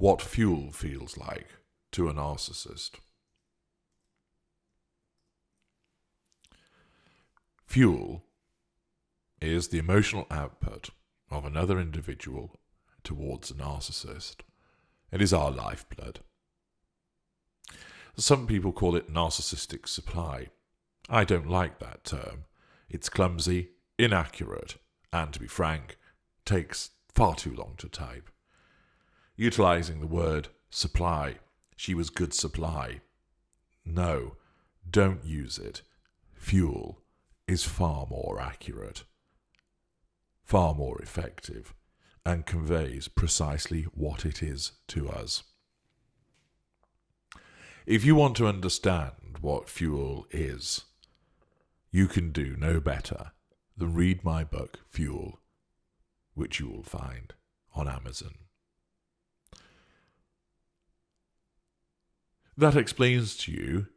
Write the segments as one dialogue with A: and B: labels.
A: what fuel feels like to a narcissist. Fuel is the emotional output of another individual towards a narcissist. It is our lifeblood. Some people call it narcissistic supply. I don't like that term. It's clumsy, inaccurate, and to be frank, takes far too long to type. Utilizing the word supply, she was good supply. No, don't use it. Fuel is far more accurate, far more effective, and conveys precisely what it is to us. If you want to understand what fuel is, you can do no better than read my book, Fuel, which you will find on Amazon. That explains to you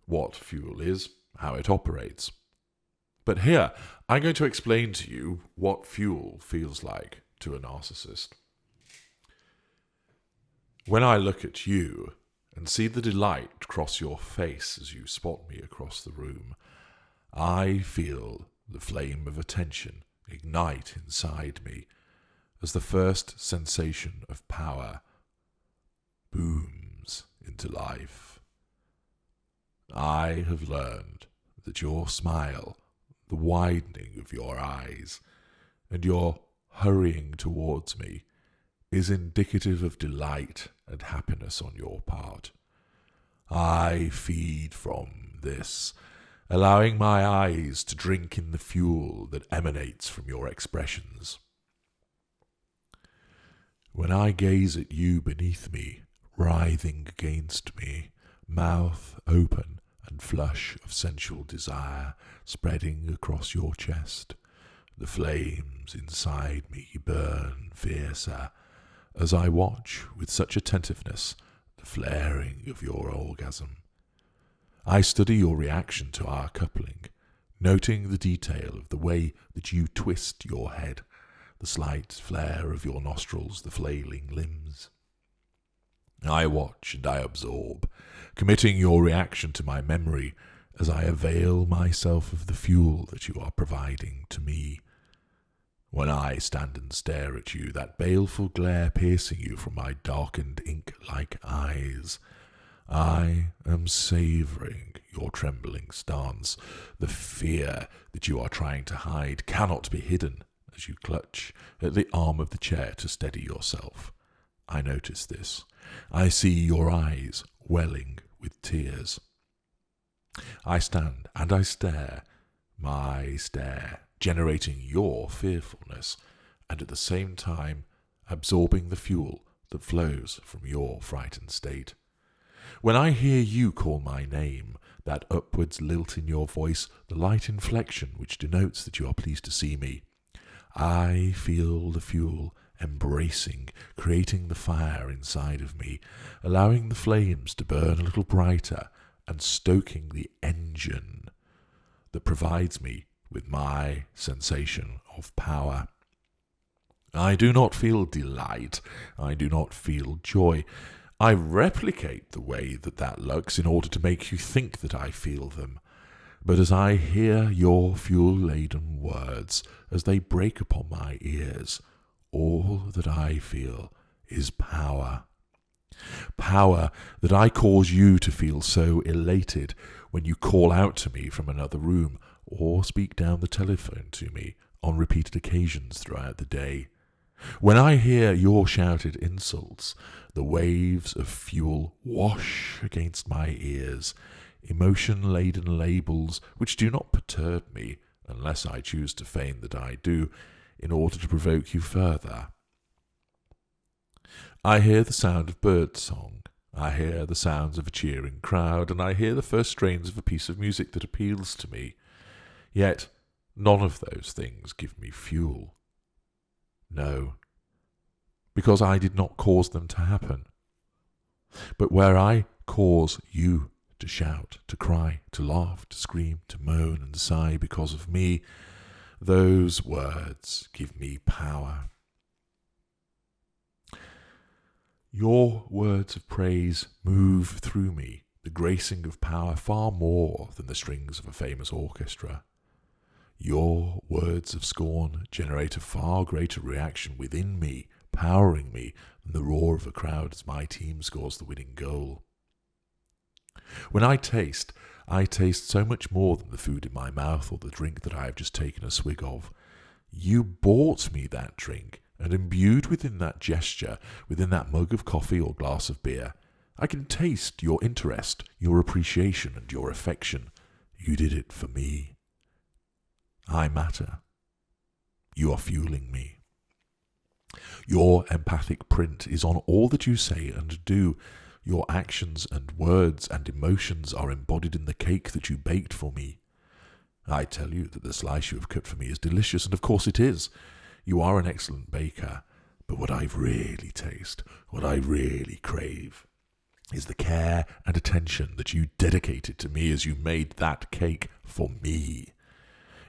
A: what fuel is, how it operates. But here, I'm going to explain to you what fuel feels like to a narcissist. When I look at you and see the delight cross your face as you spot me across the room, I feel the flame of attention ignite inside me as the first sensation of power booms into life. I have learned that your smile, the widening of your eyes, and your hurrying towards me is indicative of delight and happiness on your part. I feed from this, allowing my eyes to drink in the fuel that emanates from your expressions. When I gaze at you beneath me, writhing against me, mouth open and flush of sensual desire spreading across your chest, the flames inside me burn fiercer as I watch with such attentiveness the flaring of your orgasm. I study your reaction to our coupling, noting the detail of the way that you twist your head, the slight flare of your nostrils, the flailing limbs. I watch and I absorb, committing your reaction to my memory as I avail myself of the fuel that you are providing to me. When I stand and stare at you, that baleful glare piercing you from my darkened ink-like eyes, I am savouring your trembling stance. The fear that you are trying to hide cannot be hidden as you clutch at the arm of the chair to steady yourself. I notice this. I see your eyes welling with tears. I stand and I stare, my stare generating your fearfulness, and at the same time absorbing the fuel that flows from your frightened state. When I hear you call my name, that upwards lilt in your voice, the light inflection which denotes that you are pleased to see me, I feel the fuel embracing, creating the fire inside of me, allowing the flames to burn a little brighter and stoking the engine that provides me with my sensation of power. I do not feel delight. I do not feel joy. I replicate the way that looks in order to make you think that I feel them. But as I hear your fuel-laden words, as they break upon my ears, all that I feel is power. Power that I cause you to feel so elated when you call out to me from another room or speak down the telephone to me on repeated occasions throughout the day. When I hear your shouted insults, the waves of fuel wash against my ears, emotion-laden labels which do not perturb me unless I choose to feign that I do, in order to provoke you further. I hear the sound of birdsong, I hear the sounds of a cheering crowd, and I hear the first strains of a piece of music that appeals to me. Yet none of those things give me fuel. No, because I did not cause them to happen. But where I cause you to shout, to cry, to laugh, to scream, to moan and sigh because of me, those words give me power. Your words of praise move through me, the gracing of power far more than the strings of a famous orchestra. Your words of scorn generate a far greater reaction within me, powering me than the roar of a crowd as my team scores the winning goal. When I taste so much more than the food in my mouth or the drink that I have just taken a swig of. You bought me that drink, and imbued within that gesture, within that mug of coffee or glass of beer, I can taste your interest, your appreciation, and your affection. You did it for me. I matter. You are fueling me. Your empathic print is on all that you say and do. Your actions and words and emotions are embodied in the cake that you baked for me. I tell you that the slice you have cut for me is delicious, and of course it is. You are an excellent baker, but what I really taste, what I really crave, is the care and attention that you dedicated to me as you made that cake for me.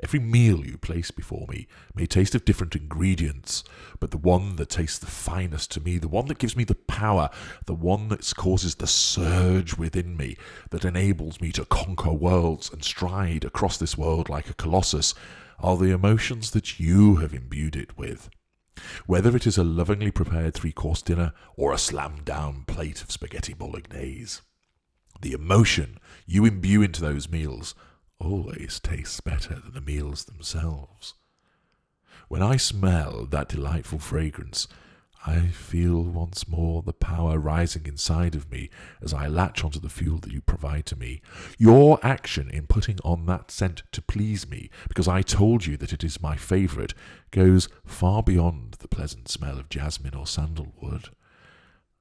A: Every meal you place before me may taste of different ingredients, but the one that tastes the finest to me, the one that gives me the power, the one that causes the surge within me, that enables me to conquer worlds and stride across this world like a colossus, are the emotions that you have imbued it with. Whether it is a lovingly prepared three-course dinner or a slammed-down plate of spaghetti bolognese, the emotion you imbue into those meals always tastes better than the meals themselves. When I smell that delightful fragrance, I feel once more the power rising inside of me as I latch onto the fuel that you provide to me. Your action in putting on that scent to please me, because I told you that it is my favourite, goes far beyond the pleasant smell of jasmine or sandalwood.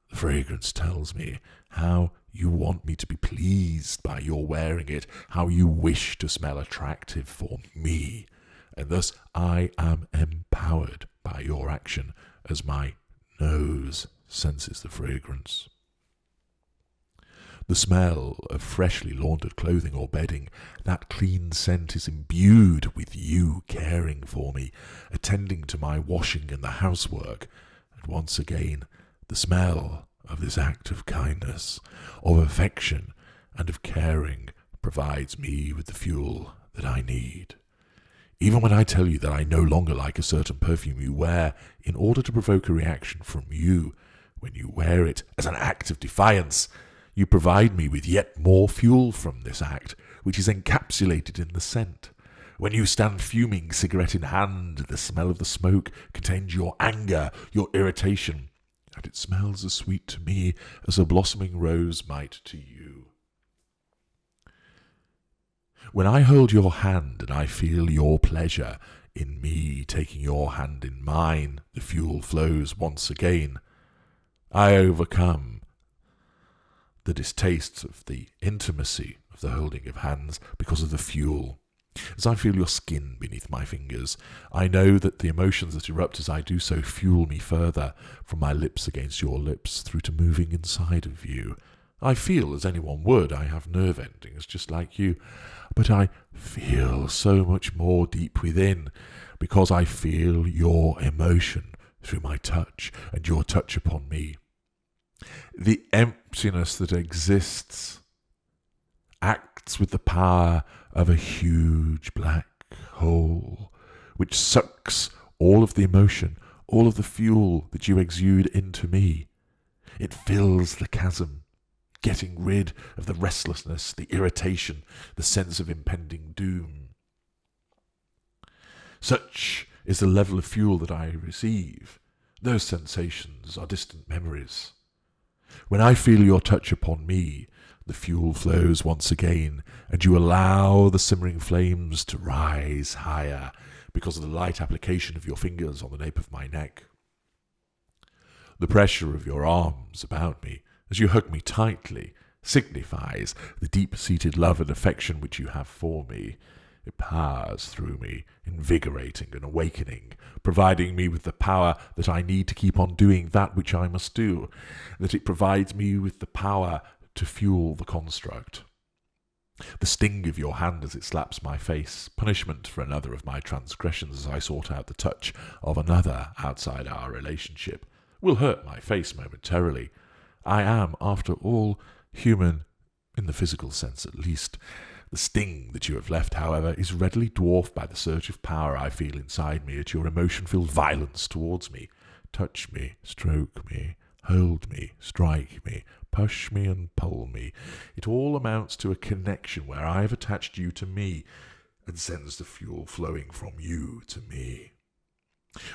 A: The fragrance tells me how you want me to be pleased by your wearing it, how you wish to smell attractive for me, and thus I am empowered by your action as my nose senses the fragrance. The smell of freshly laundered clothing or bedding, that clean scent is imbued with you caring for me, attending to my washing and the housework, and once again the smell of this act of kindness, of affection, and of caring provides me with the fuel that I need. Even when I tell you that I no longer like a certain perfume you wear, in order to provoke a reaction from you, when you wear it as an act of defiance, you provide me with yet more fuel from this act, which is encapsulated in the scent. When you stand fuming, cigarette in hand, the smell of the smoke contains your anger, your irritation, and it smells as sweet to me as a blossoming rose might to you. When I hold your hand and I feel your pleasure in me taking your hand in mine, the fuel flows once again. I overcome the distaste of the intimacy of the holding of hands because of the fuel. As I feel your skin beneath my fingers, I know that the emotions that erupt as I do so fuel me further, from my lips against your lips through to moving inside of you. I feel as anyone would. I have nerve endings just like you, but I feel so much more deep within, because I feel your emotion through my touch and your touch upon me. The emptiness that exists acts with the power of a huge black hole, which sucks all of the emotion, all of the fuel that you exude into me. It fills the chasm, getting rid of the restlessness, the irritation, the sense of impending doom. Such is the level of fuel that I receive. Those sensations are distant memories. When I feel your touch upon me, the fuel flows once again, and you allow the simmering flames to rise higher because of the light application of your fingers on the nape of my neck. The pressure of your arms about me, as you hug me tightly, signifies the deep-seated love and affection which you have for me. It powers through me, invigorating and awakening, providing me with the power that I need to keep on doing that which I must do, that it provides me with the power to fuel the construct. The sting of your hand as it slaps my face, punishment for another of my transgressions as I sort out the touch of another outside our relationship, will hurt my face momentarily. I am, after all, human, in the physical sense at least. The sting that you have left, however, is readily dwarfed by the surge of power I feel inside me at your emotion-filled violence towards me. Touch me, stroke me, hold me, strike me, push me and pull me. It all amounts to a connection where I have attached you to me and sends the fuel flowing from you to me.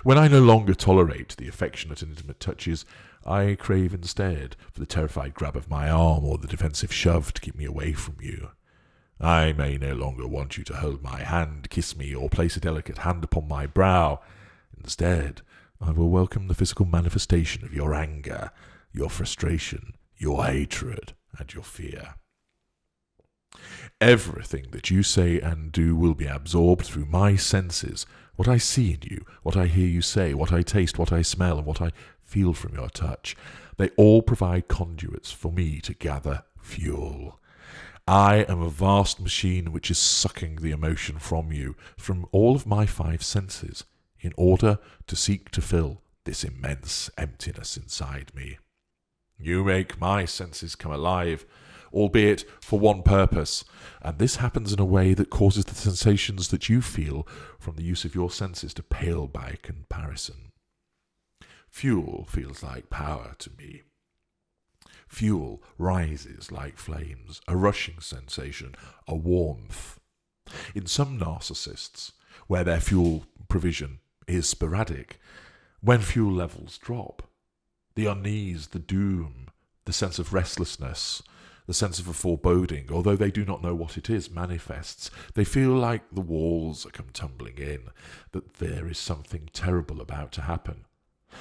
A: When I no longer tolerate the affectionate and intimate touches, I crave instead for the terrified grab of my arm or the defensive shove to keep me away from you. I may no longer want you to hold my hand, kiss me, or place a delicate hand upon my brow. Instead, I will welcome the physical manifestation of your anger, your frustration, your hatred, and your fear. Everything that you say and do will be absorbed through my senses. What I see in you, what I hear you say, what I taste, what I smell, and what I feel from your touch, they all provide conduits for me to gather fuel. I am a vast machine which is sucking the emotion from you, from all of my 5 senses, in order to seek to fill this immense emptiness inside me. You make my senses come alive, albeit for one purpose, and this happens in a way that causes the sensations that you feel from the use of your senses to pale by comparison. Fuel feels like power to me. Fuel rises like flames, a rushing sensation, a warmth. In some narcissists, where their fuel provision is sporadic, when fuel levels drop, the unease, the doom, the sense of restlessness, the sense of a foreboding, although they do not know what it is, manifests. They feel like the walls are come tumbling in, that there is something terrible about to happen.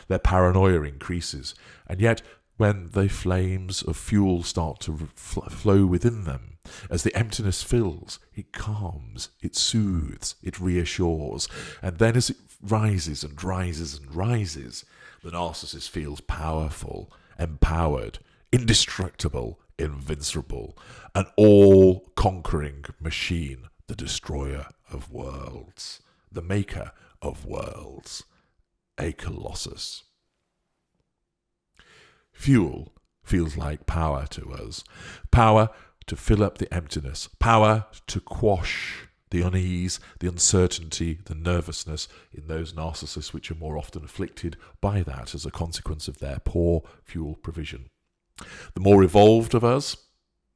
A: Their paranoia increases, and yet when the flames of fuel start to flow within them, as the emptiness fills, it calms, it soothes, it reassures, and then as it rises and rises and rises, the narcissist feels powerful, empowered, indestructible, invincible, an all-conquering machine, the destroyer of worlds, the maker of worlds, a colossus. Fuel feels like power to us, power to fill up the emptiness, power to quash the unease, the uncertainty, the nervousness in those narcissists which are more often afflicted by that as a consequence of their poor fuel provision. The more evolved of us,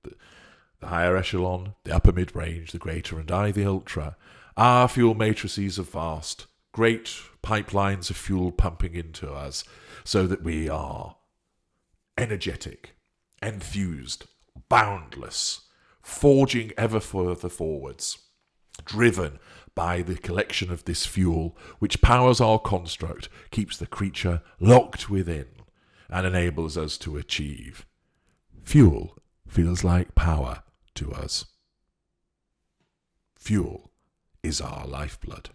A: the higher echelon, the upper mid-range, the greater, and I, the ultra, our fuel matrices are vast, great pipelines of fuel pumping into us, so that we are energetic, enthused, boundless, forging ever further forwards, driven by the collection of this fuel, which powers our construct, keeps the creature locked within, and enables us to achieve. Fuel feels like power to us. Fuel is our lifeblood.